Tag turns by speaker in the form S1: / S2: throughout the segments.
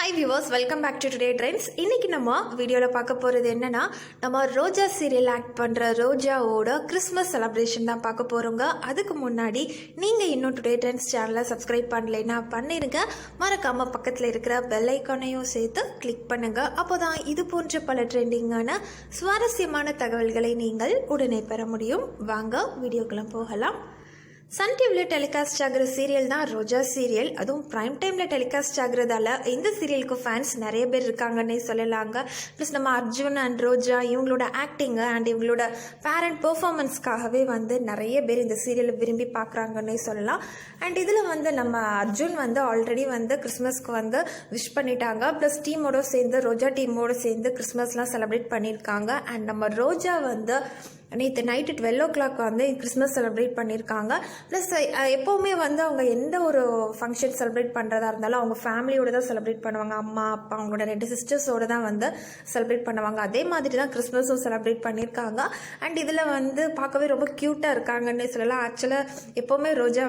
S1: Hi viewers, welcome back to today trends. இன்றைக்கி நம்ம வீடியோவில் பார்க்க போகிறது என்னென்னா, நம்ம ரோஜா சீரியல் ஆக்ட் பண்ணுற ரோஜாவோட கிறிஸ்மஸ் செலிப்ரேஷன் தான் பார்க்க போகிறோங்க. அதுக்கு முன்னாடி நீங்கள் இன்னும் டுடே ட்ரெண்ட்ஸ் சேனலை சப்ஸ்கிரைப் பண்ணலைன்னா பண்ணிடுங்க. மறக்காமல் பக்கத்தில் இருக்கிற பெல் ஐக்கானையும் சேர்த்து கிளிக் பண்ணுங்கள். அப்போ தான் இது போன்ற பல ட்ரெண்டிங்கான சுவாரஸ்யமான தகவல்களை நீங்கள் உடனே பெற முடியும். வாங்க வீடியோக்குள்ளே போகலாம். சன் டிவியில் டெலிகாஸ்ட் ஆகிற சீரியல் தான் ரோஜா சீரியல். அதுவும் ப்ரைம் டைமில் டெலிகாஸ்ட் ஆகுறதால இந்த சீரியலுக்கு ஃபேன்ஸ் நிறைய பேர் இருக்காங்கன்னே சொல்லலாங்க. ப்ளஸ் நம்ம அர்ஜுன் அண்ட் ரோஜா இவங்களோட ஆக்டிங்கு அண்ட் இவங்களோட பேரண்ட் பெர்ஃபார்மன்ஸ்க்காகவே நிறைய பேர் இந்த சீரியலை விரும்பி பார்க்குறாங்கன்னே சொல்லலாம். அண்ட் இதில் நம்ம அர்ஜுன் ஆல்ரெடி கிறிஸ்மஸ்க்கு விஷ் பண்ணிட்டாங்க. ப்ளஸ் டீமோட சேர்ந்து ரோஜா டீமோடு சேர்ந்து கிறிஸ்மஸ்லாம் செலிப்ரேட் பண்ணியிருக்காங்க. அண்ட் நம்ம ரோஜா நேற்று நைட்டு 12 o'clock கிறிஸ்மஸ் செலிப்ரேட் பண்ணியிருக்காங்க. ப்ளஸ் எப்போவுமே அவங்க எந்த ஒரு ஃபங்க்ஷன் செலிப்ரேட் பண்ணுறதா இருந்தாலும் அவங்க ஃபேமிலியோடு தான் செலிப்ரேட் பண்ணுவாங்க. அம்மா அப்பா அவங்களோட 2 சிஸ்டர்ஸோடு தான் செலிப்ரேட் பண்ணுவாங்க. அதே மாதிரி தான் கிறிஸ்மஸும் செலிப்ரேட் பண்ணியிருக்காங்க. அண்ட் இதில் பார்க்கவே ரொம்ப க்யூட்டாக இருக்காங்கன்னு சொல்லலாம். ஆக்சுவலாக எப்போவுமே ரோஜா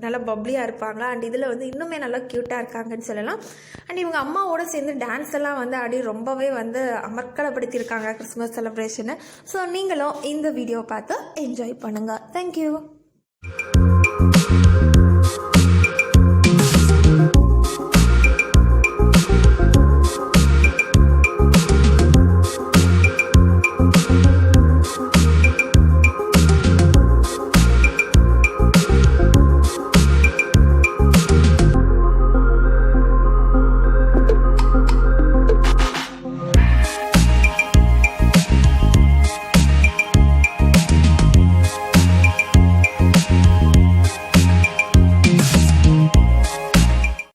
S1: நல்லா பப்ளியாக இருப்பாங்க. அண்ட் இதில் இன்னுமே நல்லா க்யூட்டாக இருக்காங்கன்னு சொல்லலாம். அண்ட் இவங்க அம்மாவோடு சேர்ந்து டான்ஸ் எல்லாம் ஆடி ரொம்பவே அமர்க்கலப்படுத்தியிருக்காங்க கிறிஸ்மஸ் செலிப்ரேஷனை. ஸோ நீங்கள் இந்த வீடியோ பார்த்து என்ஜாய் பண்ணுங்க. தேங்க்யூ.